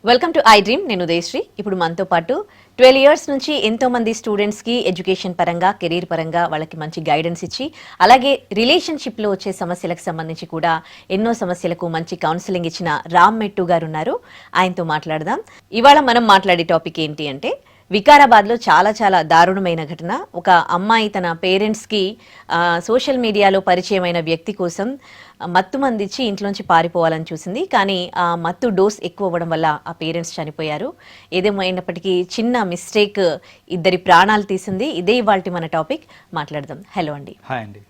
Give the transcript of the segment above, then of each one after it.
Welcome to I dream. నేను ఉదయశ్రీ. ఇప్పుడు మనతో పాటు 12 ఇయర్స్ నుంచి ఎంతో మంది స్టూడెంట్స్కి ఎడ్యుకేషన్ పరంగా, కెరీర్ పరంగా వాళ్ళకి మంచి గైడెన్స్ ఇచ్చి, అలాగే రిలేషన్షిప్లో వచ్చే సమస్యలకు సంబంధించి కూడా ఎన్నో సమస్యలకు మంచి కౌన్సిలింగ్ ఇచ్చిన రామ్ మెట్టు గారు ఉన్నారు. ఆయనతో మాట్లాడదాం. ఇవాళ మనం మాట్లాడే టాపిక్ ఏంటి అంటే, వికారాబాద్లో చాలా దారుణమైన ఘటన. ఒక అమ్మాయి తన పేరెంట్స్కి సోషల్ మీడియాలో పరిచయమైన వ్యక్తి కోసం మత్తు మందిచ్చి ఇంట్లోంచి పారిపోవాలని చూసింది. కానీ ఆ మత్తు డోస్ ఎక్కువ అవ్వడం వల్ల ఆ పేరెంట్స్ చనిపోయారు. ఏదేమైనప్పటికీ చిన్న మిస్టేక్ ఇద్దరి ప్రాణాలు తీసింది. ఇదే ఇవాల్టి మన టాపిక్. మాట్లాడదాం. హలో అండి. హాయ్ అండి.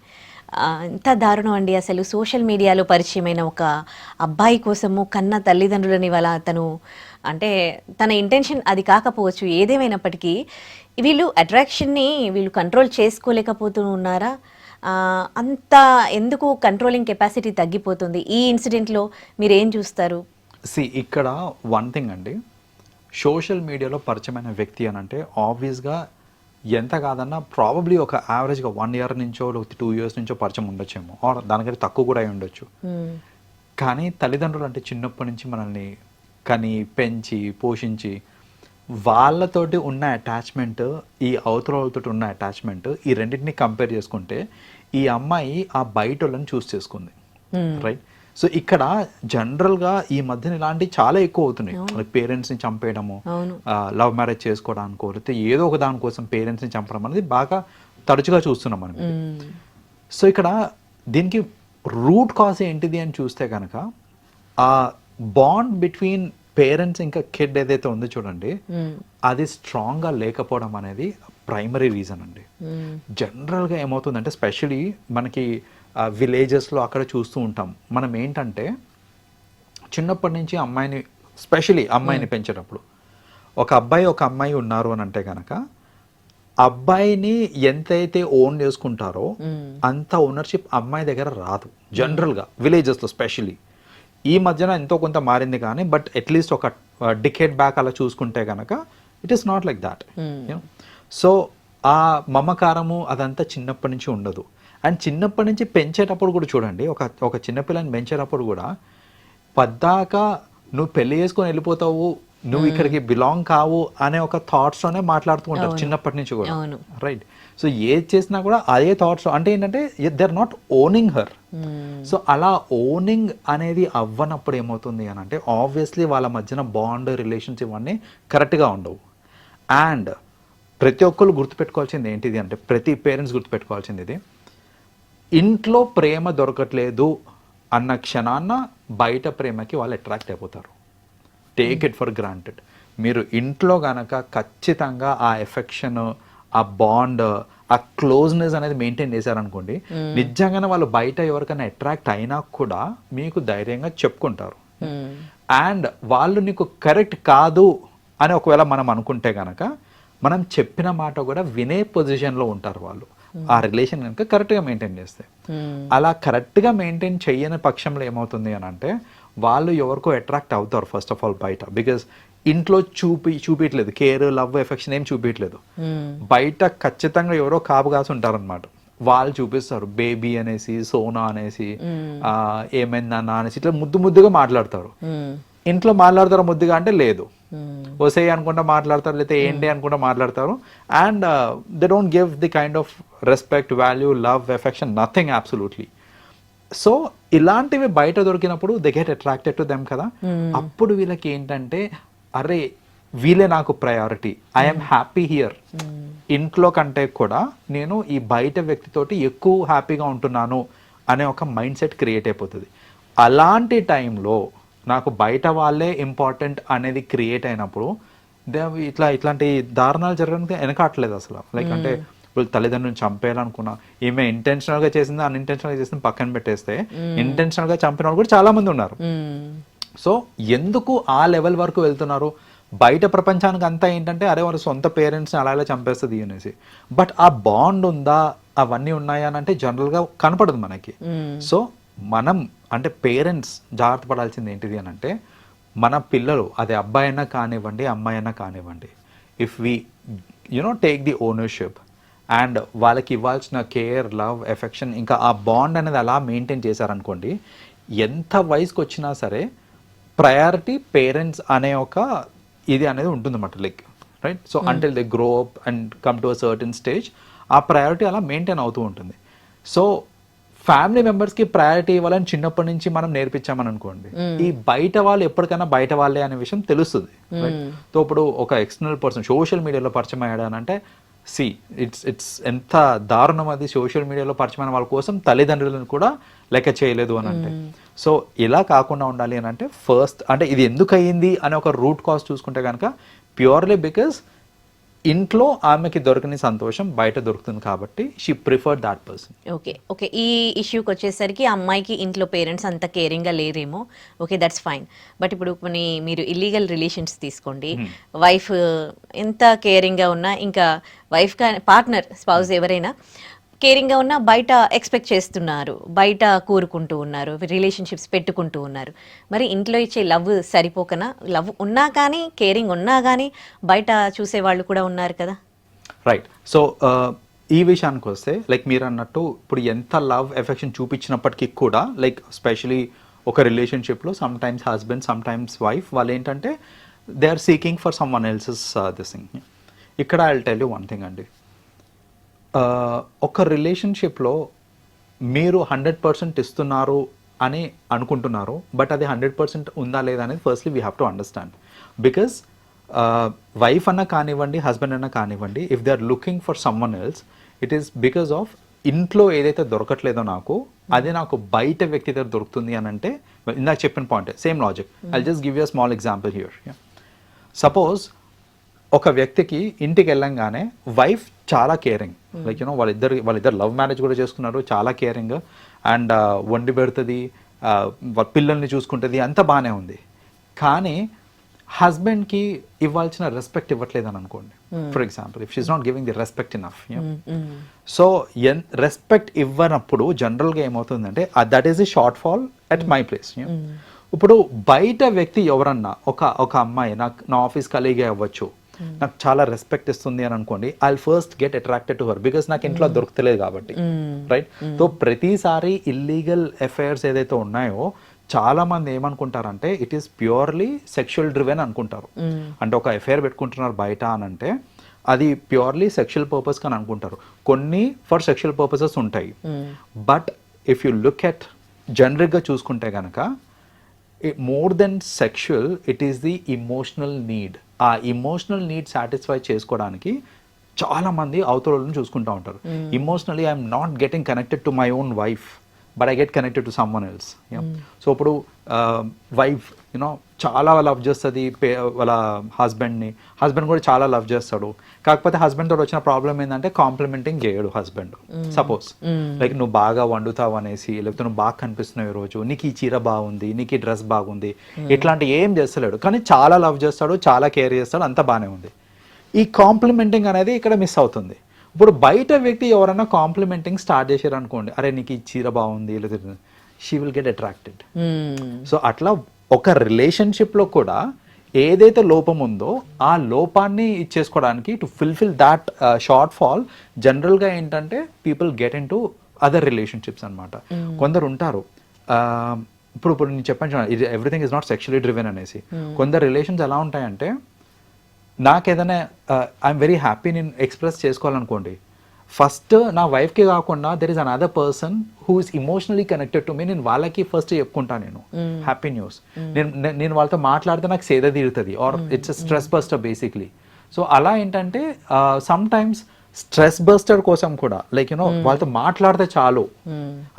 ఎంత దారుణం అండి. అసలు సోషల్ మీడియాలో పరిచయమైన ఒక అబ్బాయి కోసము కన్న తల్లిదండ్రులని వాళ్ళ తను అంటే తన ఇంటెన్షన్ అది కాకపోవచ్చు. ఏదేమైనప్పటికీ వీళ్ళు అట్రాక్షన్ని వీళ్ళు కంట్రోల్ చేసుకోలేకపోతూ ఉన్నారా? అంత ఎందుకు కంట్రోలింగ్ కెపాసిటీ తగ్గిపోతుంది? ఈ ఇన్సిడెంట్లో మీరు ఏం చూస్తారు? ఇక్కడ వన్ థింగ్ అండి, సోషల్ మీడియాలో పరిచయమైన వ్యక్తి అని అంటే ఆబ్వియస్గా ఎంత కాదన్నా ప్రాబబ్లీ ఒక యావరేజ్గా 1 year నుంచో 2 years నుంచో పరిచయం ఉండొచ్చేమో, ఆర్ దానికంటే తక్కువ కూడా అయి ఉండొచ్చు. కానీ తల్లిదండ్రులు అంటే చిన్నప్పటి నుంచి మనల్ని కని పెంచి పోషించి వాళ్ళతోటి ఉన్న అటాచ్మెంట్, ఈ అవతల వాళ్ళతో ఉన్న అటాచ్మెంట్, ఈ రెండింటిని కంపేర్ చేసుకుంటే ఈ అమ్మాయి ఆ బయట వాళ్ళని చూస్ చేసుకుంది. రైట్. సో ఇక్కడ జనరల్గా ఈ మధ్యన ఇలాంటివి చాలా ఎక్కువ అవుతున్నాయి. పేరెంట్స్ని చంపేయడము, లవ్ మ్యారేజ్ చేసుకోవడానికో లేకపోతే ఏదో ఒక దానికోసం పేరెంట్స్ని చంపడం అనేది బాగా తరచుగా చూస్తున్నాం మనం. సో ఇక్కడ దీనికి రూట్ కాజ్ ఏంటిది అని చూస్తే కనుక ఆ బాండ్ బిట్వీన్ పేరెంట్స్ ఇంకా కిడ్ ఏదైతే ఉందో చూడండి, అది స్ట్రాంగ్గా లేకపోవడం అనేది ప్రైమరీ రీజన్ అండి. జనరల్గా ఏమవుతుందంటే స్పెషలీ మనకి విలేజెస్లో అక్కడ చూస్తూ ఉంటాం మనం ఏంటంటే, చిన్నప్పటి నుంచి అమ్మాయిని స్పెషలీ అమ్మాయిని పెంచేటప్పుడు ఒక అబ్బాయి ఒక అమ్మాయి ఉన్నారు అని అంటే కనుక అబ్బాయిని ఎంతైతే ఓన్ చేసుకుంటారో అంత ఓనర్షిప్ అమ్మాయి దగ్గర రాదు జనరల్గా విలేజెస్లో. స్పెషలీ ఈ మధ్యన ఎంతో కొంత మారింది కానీ బట్ అట్లీస్ట్ ఒక డికేడ్ బ్యాక్ అలా చూసుకుంటే కనుక it is not like that. So ఆ మమకారము అదంతా చిన్నప్పటి నుంచి ఉండదు. అండ్ చిన్నప్పటి నుంచి పెంచేటప్పుడు కూడా చూడండి, ఒక చిన్నపిల్లని పెంచేటప్పుడు కూడా పద్దాక నువ్వు పెళ్లి చేసుకొని వెళ్ళిపోతావు, నువ్వు ఇక్కడికి బిలాంగ్ కావు అనే ఒక థాట్స్తోనే మాట్లాడుతూ ఉంటారు చిన్నప్పటి నుంచి కూడా. రైట్. సో ఏది చేసినా కూడా అదే థాట్స్, అంటే ఏంటంటే they are not owning her. So అలా ఓనింగ్ అనేది అవ్వనప్పుడు ఏమవుతుంది అని అంటే ఆబ్వియస్లీ వాళ్ళ మధ్యన బాండ్, రిలేషన్స్ ఇవన్నీ కరెక్ట్గా ఉండవు. అండ్ ప్రతి ఒక్కరు గుర్తుపెట్టుకోవాల్సింది ఏంటిది అంటే, ప్రతి పేరెంట్స్ గుర్తుపెట్టుకోవాల్సింది ఇది, ఇంట్లో ప్రేమ దొరకట్లేదు అన్న క్షణాన్న బయట ప్రేమకి వాళ్ళు అట్రాక్ట్ అయిపోతారు. Take it for granted. మీరు ఇంట్లో కనుక ఖచ్చితంగా ఆ ఎఫెక్షన్, ఆ బాండ్, ఆ క్లోజ్నెస్ అనేది మెయింటైన్ చేశారనుకోండి, నిజంగానే వాళ్ళు బయట ఎవరికైనా అట్రాక్ట్ అయినా కూడా మీకు ధైర్యంగా చెప్పుకుంటారు. అండ్ వాళ్ళు నీకు కరెక్ట్ కాదు అని ఒకవేళ మనం అనుకుంటే కనుక మనం చెప్పిన మాట కూడా వినే పొజిషన్లో ఉంటారు వాళ్ళు, ఆ రిలేషన్ కనుక కరెక్ట్గా మెయింటైన్ చేస్తే. అలా కరెక్ట్గా మెయింటైన్ చేయని పక్షంలో ఏమవుతుంది అని అంటే వాళ్ళు ఎవరికో అట్రాక్ట్ అవుతారు ఫస్ట్ ఆఫ్ ఆల్ బయట. బికాజ్ ఇంట్లో చూపించలేదు కేర్, లవ్, ఎఫెక్షన్ ఏం చూపించలేదు. బయట ఖచ్చితంగా ఎవరో కాపు కాసి ఉంటారనమాట, వాళ్ళు చూపిస్తారు. బేబీ అనేసి, సోనా అనేసి, ఏమైందన్నా అనేసి ఇట్లా ముద్దుగా మాట్లాడతారు. ఇంట్లో మాట్లాడతారు ముద్దుగా అంటే లేదు, వసే అనుకుంటా మాట్లాడతారు, లేకపోతే ఏంటి అనుకుంటా మాట్లాడతారు. And they don't give the kind of respect, value, love, affection, nothing absolutely. So ఇలాంటివి బయట దొరికినప్పుడు they get attracted to them కదా. అప్పుడు వీళ్ళకి ఏంటంటే, అరే వీళ్ళే నాకు ప్రయారిటీ, ఐఎమ్ హ్యాపీ హియర్, ఇంట్లో కంటే కూడా నేను ఈ బయట వ్యక్తితోటి ఎక్కువ హ్యాపీగా ఉంటున్నాను అనే ఒక మైండ్ సెట్ క్రియేట్ అయిపోతుంది. అలాంటి టైంలో నాకు బయట వాళ్ళే ఇంపార్టెంట్ అనేది క్రియేట్ అయినప్పుడు ఇట్లాంటి దారుణాలు జరగడానికి వెనకాట్లేదు అసలు. లైక్ అంటే వీళ్ళు తల్లిదండ్రులను చంపేయాలనుకున్నా, ఈమె ఇంటెన్షనల్గా చేసింది, అన్ఇంటెన్షనల్గా చేసింది పక్కన పెట్టేస్తే ఇంటెన్షనల్గా చంపిన వాళ్ళు కూడా చాలా మంది ఉన్నారు. సో ఎందుకు ఆ లెవెల్ వరకు వెళ్తున్నారు? బయట ప్రపంచానికి అంతా ఏంటంటే అరే వాళ్ళ సొంత పేరెంట్స్ని అలా చంపేస్తుంది అనేసి. బట్ ఆ బాండ్ ఉందా, అవన్నీ ఉన్నాయా అని అంటే జనరల్గా కనపడదు మనకి. సో మనం అంటే పేరెంట్స్ జాగ్రత్త పడాల్సింది ఏంటిది అని అంటే, మన పిల్లలు అది అబ్బాయి అయినా కానివ్వండి, అమ్మాయి అయినా కానివ్వండి, if we take the ownership and వాళ్ళకి ఇవ్వాల్సిన కేర్, లవ్, ఎఫెక్షన్, ఇంకా ఆ బాండ్ అనేది అలా మెయింటైన్ చేశారనుకోండి, ఎంత వయసుకి వచ్చినా సరే ప్రయారిటీ పేరెంట్స్ అనే ఒక ఇది అనేది ఉంటుందన్నమాట, like right. So until they grow up and come to a certain stage ఆ ప్రయారిటీ అలా మెయింటైన్ అవుతూ ఉంటుంది. సో ఫ్యామిలీ మెంబర్స్కి ప్రయారిటీ ఇవ్వాలని చిన్నప్పటి నుంచి మనం నేర్పించామని అనుకోండి, ఈ బయట వాళ్ళు ఎప్పటికైనా బయట వాళ్ళే అనే విషయం తెలుస్తుంది. సో ఇప్పుడు ఒక ఎక్స్టర్నల్ పర్సన్ సోషల్ మీడియాలో పరిచయం అయ్యాడు అని అంటే ఇట్స్ ఎంత దారుణం అది. సోషల్ మీడియాలో పరిచయమైన వాళ్ళ కోసం తల్లిదండ్రులను కూడా లెక్క చేయలేదు అని అంటే. సో ఇలా కాకుండా ఉండాలి అని అంటే ఫస్ట్ అంటే ఇది ఎందుకు అయ్యింది అనే ఒక రూట్ కాజ్ చూసుకుంటే కనుక ప్యూర్లీ బికాస్ ఇంట్లో ఆమెకి దొరకని సంతోషం బయట దొరుకుతుంది కాబట్టి she prefer that person. Okay ఈ ఇష్యూకి వచ్చేసరికి ఆ అమ్మాయికి ఇంట్లో పేరెంట్స్ అంత కేరింగ్గా లేరేమో, ఓకే దట్స్ ఫైన్. బట్ ఇప్పుడు కొన్ని మీరు ఇల్లీగల్ రిలేషన్స్ తీసుకోండి, వైఫ్ ఎంత కేరింగ్గా ఉన్నా, ఇంకా వైఫ్ పార్ట్నర్ స్పౌజ్ ఎవరైనా కేరింగ్గా ఉన్నా బయట ఎక్స్పెక్ట్ చేస్తున్నారు, బయట కూరుకుంటూ ఉన్నారు, రిలేషన్షిప్స్ పెట్టుకుంటూ ఉన్నారు. మరి ఇంట్లో ఇచ్చే లవ్ సరిపోకనా? లవ్ ఉన్నా కానీ, కేరింగ్ ఉన్నా కానీ బయట చూసేవాళ్ళు కూడా ఉన్నారు కదా. రైట్. సో ఈ విషయానికి వస్తే లైక్ మీరు అన్నట్టు ఇప్పుడు ఎంత లవ్ ఎఫెక్షన్ చూపించినప్పటికీ కూడా లైక్ స్పెషలీ ఒక రిలేషన్షిప్లో sometimes husband sometimes wife వాళ్ళు ఏంటంటే they are seeking for someone elses this thing. ఇక్కడ I will tell you one thing అండి, ఒక రిలేషన్షిప్లో మీరు 100% ఇస్తున్నారు అని అనుకుంటున్నారు, బట్ అది 100% ఉందా లేదా అనేది firstly we have to understand. Because wife అన్న కానివ్వండి, హస్బెండ్ అన్న కానివ్వండి, if they are looking for someone else, it is because of ఇంట్లో ఏదైతే దొరకట్లేదో నాకు అదే నాకు బయట వ్యక్తి దగ్గర దొరుకుతుంది అని అంటే, ఇందాక చెప్పిన point same logic. I just give you a small example here. Suppose ఒక వ్యక్తికి ఇంటికి వెళ్ళంగానే వైఫ్ చాలా కేరింగ్, లైక్ యూనో వాళ్ళిద్దరు లవ్ మ్యారేజ్ కూడా చేసుకున్నారు, చాలా కేరింగ్ అండ్ వండి పెడుతుంది, పిల్లల్ని చూసుకుంటుంది, అంత బాగానే ఉంది. కానీ హస్బెండ్కి ఇవ్వాల్సిన రెస్పెక్ట్ ఇవ్వట్లేదు అని అనుకోండి. For example if she is not giving the respect enough. So respect ఇవ్వనప్పుడు జనరల్గా ఏమవుతుందంటే that is the shortfall at my place. ఇప్పుడు బయట వ్యక్తి ఎవరన్నా ఒక అమ్మాయి నా ఆఫీస్ కలీగే అవ్వచ్చు, నాకు చాలా రెస్పెక్ట్ ఇస్తుంది అని అనుకోండి, I first get attracted to her because నాకు ఇంట్లో దొరుకుతలేదు కాబట్టి. రైట్. సో ప్రతిసారి ఇల్లీగల్ అఫైర్స్ ఏదైతే ఉన్నాయో చాలా మంది ఏమనుకుంటారంటే it is purely sexual driven అనుకుంటారు. అంటే ఒక అఫైర్ పెట్టుకుంటున్నారు బయట అని అంటే అది ప్యూర్లీ సెక్షువల్ పర్పస్ అని అనుకుంటారు. కొన్ని ఫర్ సెక్షువల్ పర్పసెస్ ఉంటాయి, but if you look at జనరిక్గా చూసుకుంటే కనుక more than sexual it is the emotional need. ఆ ఇమోషనల్ నీడ్ సాటిస్ఫై చేసుకోవడానికి చాలా మంది అవతలను చూసుకుంటూ ఉంటారు. Emotionally I'm not getting connected to my own wife but I get connected to someone else. So ఇప్పుడు వైఫ్ యూనో చాలా love చేస్తుంది వాళ్ళ హస్బెండ్ని, హస్బెండ్ కూడా చాలా లవ్ చేస్తాడు. కాకపోతే హస్బెండ్ తోటి వచ్చిన ప్రాబ్లం ఏంటంటే కాంప్లిమెంటింగ్ చేయడు హస్బెండ్. సపోజ్ లైక్ నువ్వు బాగా వండుతావు అనేసి, లేకపోతే నువ్వు బాగా కనిపిస్తున్నావు ఈరోజు, నీకు ఈ చీర బాగుంది, నీకు ఈ డ్రెస్ బాగుంది, ఇట్లాంటి ఏం చేస్తలేడు, కానీ చాలా లవ్ చేస్తాడు, చాలా కేర్ చేస్తాడు, అంతా బాగానే ఉంది. ఈ కాంప్లిమెంటింగ్ అనేది ఇక్కడ మిస్ అవుతుంది. ఇప్పుడు బయట వ్యక్తి ఎవరైనా కాంప్లిమెంటింగ్ స్టార్ట్ చేశారు అనుకోండి, అరే నీకు ఈ చీర బాగుంది, లేదా she will get attracted. So అట్లా ఒక రిలేషన్షిప్లో కూడా ఏదైతే లోపం ఉందో ఆ లోపాన్ని ఇచ్చేసుకోవడానికి to fulfil that shortfall జనరల్గా ఏంటంటే people get into other relationships అనమాట. కొందరు ఉంటారు ఇప్పుడు నేను చెప్పాను everything is not sexually driven అనేసి. కొందరు రిలేషన్స్ ఎలా ఉంటాయంటే నాకు ఏదైనా ఐఎమ్ వెరీ హ్యాపీ నేను ఎక్స్ప్రెస్ చేసుకోవాలనుకోండి, ఫస్ట్ నా వైఫ్కి కాకుండా there is another person who is emotionally connected to మీ, నేను వాళ్ళకి ఫస్ట్ చెప్పుకుంటాను నేను హ్యాపీ న్యూస్. నేను వాళ్ళతో మాట్లాడితే నాకు సేద తీరుతుంది or it's stress buster basically. So అలా ఏంటంటే సమ్ టైమ్స్ స్ట్రెస్ బస్టర్ కోసం కూడా లైక్ యూనో వాళ్ళతో మాట్లాడితే చాలు,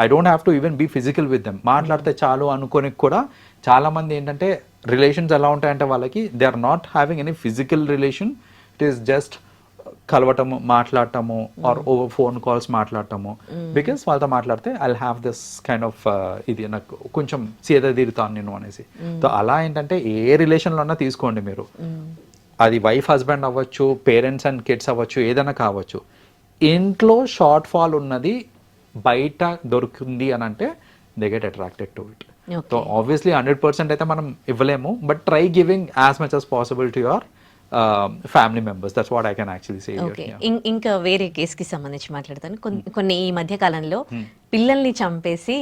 I don't have to even be physical with them, మాట్లాడితే చాలు అనుకొని కూడా చాలా మంది ఏంటంటే రిలేషన్స్ ఎలా ఉంటాయంటే వాళ్ళకి they are not having any physical relation, it is just కలవటము, మాట్లాడటము ఆర్ ఓవర్ ఫోన్ కాల్స్ మాట్లాడటము. బికాస్ వాళ్ళతో మాట్లాడితే I have this kind of ఇది నాకు కొంచెం సీద తీరుతాను నేను అనేసి. సో అలా ఏంటంటే ఏ రిలేషన్లో అన్నా తీసుకోండి మీరు, అది వైఫ్ హస్బెండ్ అవ్వచ్చు, పేరెంట్స్ అండ్ కిడ్స్ అవ్వచ్చు, ఏదైనా కావచ్చు, ఇంట్లో షార్ట్ ఫాల్ ఉన్నది బయట దొరుకుతుంది అని అంటే they get attracted to it. So obviously 100% అయితే మనం ఇవ్వలేము, but try giving as much as possible to your family members. That's what I can actually say. Okay, ఇంకా వేరే కేసుకి సంబంధించి మాట్లాడతాను. కొన్ని ఈ మధ్య కాలంలో పిల్లల్ని చంపేసి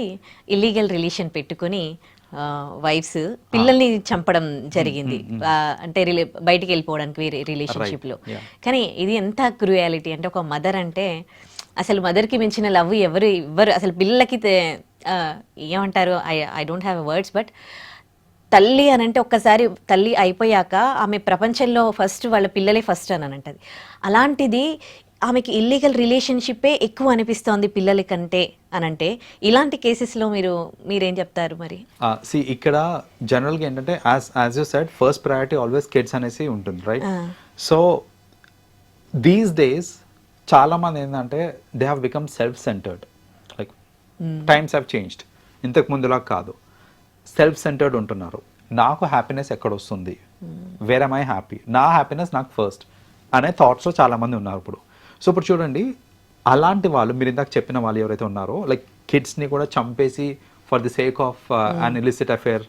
ఇల్లీగల్ రిలేషన్ పెట్టుకొని వైఫ్స్ పిల్లల్ని చంపడం జరిగింది. అంటే బయటికి వెళ్ళిపోవడానికి వేరే రిలేషన్షిప్ లో. కానీ ఇది ఎంత క్రూయాలిటీ అంటే, ఒక మదర్ అంటే అసలు మదర్కి మించిన లవ్ ఎవరు ఇవ్వరు అసలు. పిల్లలకి ఏమంటారు, I don't have words, but తల్లి అని అంటే ఒక్కసారి తల్లి అయిపోయాక ఆమె ప్రపంచంలో ఫస్ట్ వాళ్ళ పిల్లలే ఫస్ట్ అని అంటది. అలాంటిది ఆమెకి ఇల్లీగల్ రిలేషన్షిప్పే ఎక్కువ అనిపిస్తోంది పిల్లల కంటే అని అంటే, ఇలాంటి కేసెస్లో మీరేం చెప్తారు మరి? ఇక్కడ జనరల్గా ఏంటంటే as you said, first priority always kids అనేసి ఉంటుంది, రైట్? సో దీస్ డేస్ చాలా మంది ఏంటంటే they have become self centred. Like times have changed. ఇంతకు ముందులా కాదు, సెల్ఫ్ సెంటర్డ్ ఉంటున్నారు. నాకు హ్యాపీనెస్ ఎక్కడ వస్తుంది, వేర్ am I హ్యాపీ, నా హ్యాపీనెస్ నాకు ఫస్ట్ అనే థాట్స్లో చాలామంది ఉన్నారు ఇప్పుడు. సో ఇప్పుడు చూడండి, అలాంటి వాళ్ళు మీరు ఇందాక చెప్పిన వాళ్ళు ఎవరైతే ఉన్నారో, లైక్ కిడ్స్ని కూడా చంపేసి for the sake of an illicit affair,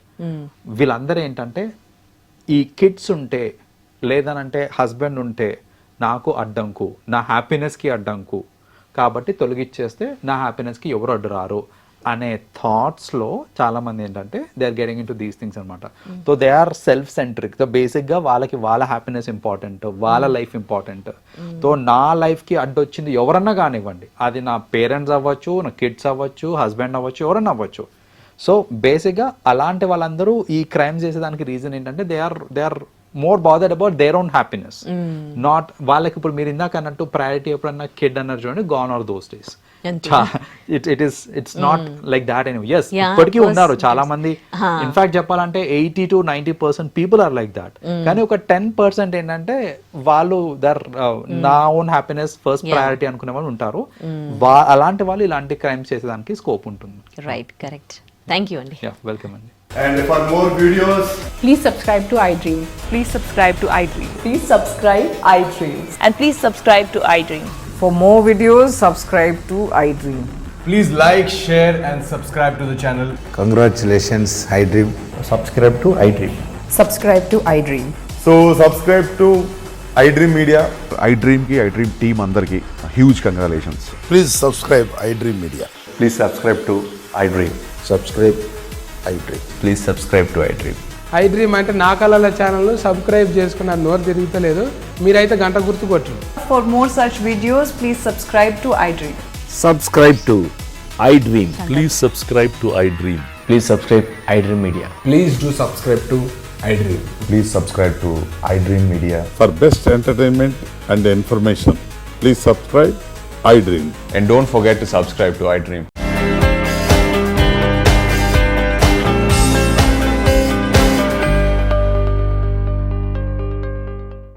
వీళ్ళందరూ ఏంటంటే ఈ కిడ్స్ ఉంటే లేదనంటే హస్బెండ్ ఉంటే నాకు అడ్డంకు, నా హ్యాపీనెస్కి అడ్డంకు, కాబట్టి తొలగిచ్చేస్తే నా హ్యాపీనెస్కి ఎవరు అడ్డు రారు అనే థాట్స్లో చాలామంది ఏంటంటే they are getting into these things అనమాట. So they are self centric. So బేసిక్గా వాళ్ళకి వాళ్ళ హ్యాపీనెస్ ఇంపార్టెంట్, వాళ్ళ లైఫ్ ఇంపార్టెంట్. సో నా లైఫ్కి అడ్డొచ్చింది ఎవరన్నా కానివ్వండి, అది నా పేరెంట్స్ అవ్వచ్చు, నా కిడ్స్ అవ్వచ్చు, హస్బెండ్ అవ్వచ్చు, ఎవరన్నా అవ్వచ్చు. సో బేసిక్గా అలాంటి వాళ్ళందరూ ఈ క్రైమ్ చేసేదానికి రీజన్ ఏంటంటే they are more bothered about their own happiness, not వాళ్ళకి. ఇప్పుడు మీరు ఇందాక అన్నట్టు ప్రయారిటీ ఎప్పుడన్నా కిడ్ అన్నారు చూడండి, gone are those days. It's not like that any. Yes, ఇప్పటికీ ఉన్నారు చాలా మంది. ఇన్ఫాక్ట్ చెప్పాలంటే 80 to 90% people are like that. కానీ ఒక 10% ఏంటంటే వాళ్ళు నా ఓన్ హ్యాపీనెస్ ఫస్ట్ ప్రయారిటీ అనుకునే వాళ్ళు ఉంటారు. అలాంటి వాళ్ళు ఇలాంటి క్రైమ్స్ చేసేదానికి స్కోప్ ఉంటుంది. Right, correct. థ్యాంక్ యూ అండి. వెల్కమ్ అండి. And for more videos, please subscribe to iDream. Please subscribe to iDream. Please subscribe iDream. And please subscribe to iDream. For more videos, subscribe to iDream. please like, share and subscribe to the channel. Congratulations, iDream. Subscribe to iDream. Subscribe to iDream. So subscribe to iDream Media. iDream team అందరికి huge congratulations. Please subscribe iDream Media. Please subscribe to iDream. Subscribe iDream. Please subscribe to iDream. iDream అంటే నా కళల channel subscribe చేసుకున్న నోరు తిరుగుతలేదు, మీరైతే గంట గుర్తు కొట్టండి. For more such videos, please subscribe to iDream. Subscribe to iDream. Please subscribe to iDream. Please subscribe iDream Media. Please do subscribe to iDream. Please subscribe to iDream Media. For best entertainment and information, please subscribe iDream. And don't forget to subscribe to iDream.